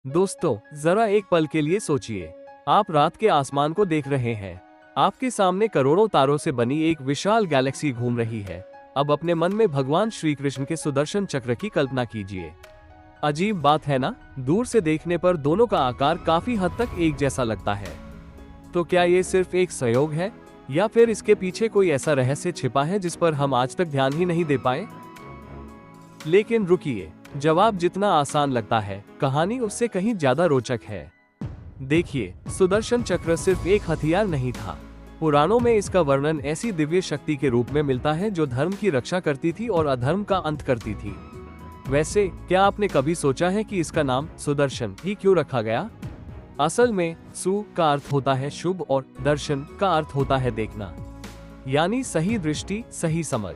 दोस्तों, जरा एक पल के लिए सोचिए। आप रात के आसमान को देख रहे हैं। आपके सामने करोड़ों तारों से बनी एक विशाल गैलेक्सी घूम रही है। अब अपने मन में भगवान श्री कृष्ण के सुदर्शन चक्र की कल्पना कीजिए। अजीब बात है ना, दूर से देखने पर दोनों का आकार काफी हद तक एक जैसा लगता है। तो क्या ये सिर्फ एक संयोग है, या फिर इसके पीछे कोई ऐसा रहस्य छिपा है जिस पर हम आज तक ध्यान ही नहीं दे पाए? लेकिन रुकिए, जवाब जितना आसान लगता है, कहानी उससे कहीं ज्यादा रोचक है। देखिए, सुदर्शन चक्र सिर्फ एक हथियार नहीं था। पुराणों में इसका वर्णन ऐसी दिव्य शक्ति के रूप में मिलता है जो धर्म की रक्षा करती थी और अधर्म का अंत करती थी। वैसे, क्या आपने कभी सोचा है कि इसका नाम सुदर्शन ही क्यों रखा गया? असल में सु का अर्थ होता है शुभ और दर्शन का अर्थ होता है देखना, यानी सही दृष्टि, सही समझ।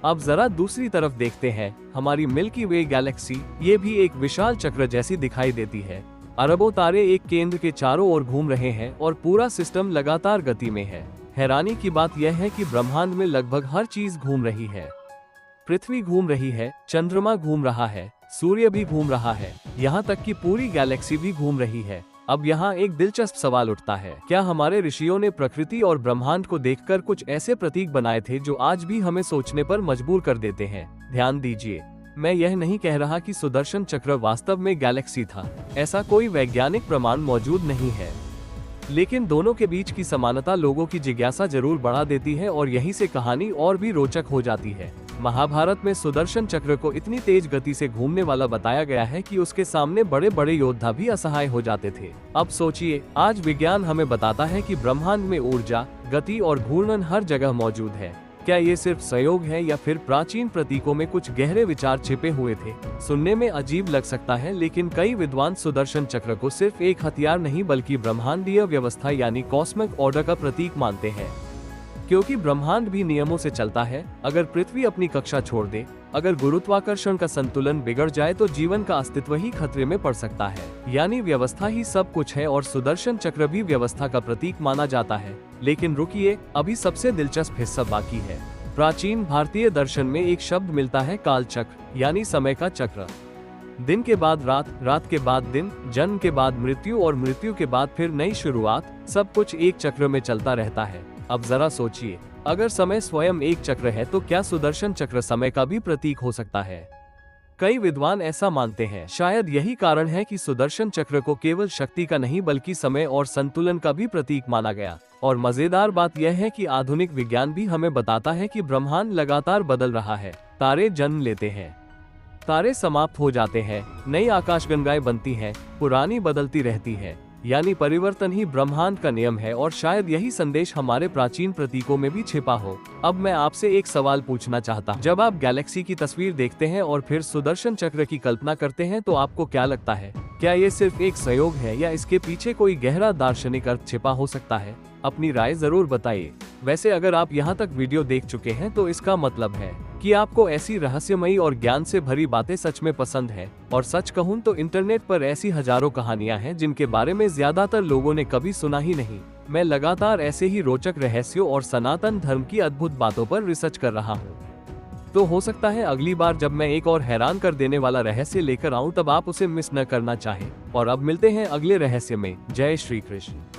अब जरा दूसरी तरफ देखते हैं। हमारी मिल्की वे गैलेक्सी ये भी एक विशाल चक्र जैसी दिखाई देती है। अरबों तारे एक केंद्र के चारों ओर घूम रहे हैं और पूरा सिस्टम लगातार गति में है। हैरानी की बात यह है कि ब्रह्मांड में लगभग हर चीज घूम रही है। पृथ्वी घूम रही है, चंद्रमा घूम रहा है, सूर्य भी घूम रहा है, यहाँ तक कि पूरी गैलेक्सी भी घूम रही है। अब यहाँ एक दिलचस्प सवाल उठता है, क्या हमारे ऋषियों ने प्रकृति और ब्रह्मांड को देखकर कुछ ऐसे प्रतीक बनाए थे जो आज भी हमें सोचने पर मजबूर कर देते हैं? ध्यान दीजिए, मैं यह नहीं कह रहा कि सुदर्शन चक्र वास्तव में गैलेक्सी था। ऐसा कोई वैज्ञानिक प्रमाण मौजूद नहीं है, लेकिन दोनों के बीच की समानता लोगों की जिज्ञासा जरूर बढ़ा देती है और यहीं से कहानी और भी रोचक हो जाती है। महाभारत में सुदर्शन चक्र को इतनी तेज गति से घूमने वाला बताया गया है कि उसके सामने बड़े बड़े योद्धा भी असहाय हो जाते थे। अब सोचिए, आज विज्ञान हमें बताता है कि ब्रह्मांड में ऊर्जा, गति और घूर्णन हर जगह मौजूद है। क्या ये सिर्फ संयोग है या फिर प्राचीन प्रतीकों में कुछ गहरे विचार छिपे हुए थे? सुनने में अजीब लग सकता है, लेकिन कई विद्वान सुदर्शन चक्र को सिर्फ एक हथियार नहीं बल्कि ब्रह्मांडीय व्यवस्था यानी कॉस्मिक ऑर्डर का प्रतीक मानते हैं। क्योंकि ब्रह्मांड भी नियमों से चलता है। अगर पृथ्वी अपनी कक्षा छोड़ दे, अगर गुरुत्वाकर्षण का संतुलन बिगड़ जाए तो जीवन का अस्तित्व ही खतरे में पड़ सकता है। यानी व्यवस्था ही सब कुछ है और सुदर्शन चक्र भी व्यवस्था का प्रतीक माना जाता है। लेकिन रुकिए, अभी सबसे दिलचस्प हिस्सा बाकी है। प्राचीन भारतीय दर्शन में एक शब्द मिलता है, काल चक्र, यानी समय का चक्र। दिन के बाद रात, रात के बाद दिन, जन्म के बाद मृत्यु और मृत्यु के बाद फिर नई शुरुआत, सब कुछ एक चक्र में चलता रहता है। अब जरा सोचिए, अगर समय स्वयं एक चक्र है तो क्या सुदर्शन चक्र समय का भी प्रतीक हो सकता है? कई विद्वान ऐसा मानते हैं। शायद यही कारण है कि सुदर्शन चक्र को केवल शक्ति का नहीं बल्कि समय और संतुलन का भी प्रतीक माना गया। और मजेदार बात यह है कि आधुनिक विज्ञान भी हमें बताता है कि ब्रह्मांड लगातार बदल रहा है। तारे जन्म लेते हैं, तारे समाप्त हो जाते हैं, नई आकाशगंगाएं बनती हैं, पुरानी बदलती रहती है। यानी परिवर्तन ही ब्रह्मांड का नियम है और शायद यही संदेश हमारे प्राचीन प्रतीकों में भी छिपा हो। अब मैं आपसे एक सवाल पूछना चाहता हूँ, जब आप गैलेक्सी की तस्वीर देखते हैं और फिर सुदर्शन चक्र की कल्पना करते हैं तो आपको क्या लगता है? क्या ये सिर्फ एक संयोग है या इसके पीछे कोई गहरा दार्शनिक अर्थ छिपा हो सकता है? अपनी राय जरूर बताइए। वैसे अगर आप यहाँ तक वीडियो देख चुके हैं तो इसका मतलब है कि आपको ऐसी रहस्यमयी और ज्ञान से भरी बातें सच में पसंद है। और सच कहूँ तो इंटरनेट पर ऐसी हजारों कहानियां हैं जिनके बारे में ज्यादातर लोगों ने कभी सुना ही नहीं। मैं लगातार ऐसे ही रोचक रहस्यों और सनातन धर्म की अद्भुत बातों पर रिसर्च कर रहा हूँ। तो हो सकता है अगली बार जब मैं एक और हैरान कर देने वाला रहस्य लेकर आऊँ तब आप उसे मिस न करना चाहें। और अब मिलते हैं अगले रहस्य में। जय श्री कृष्ण।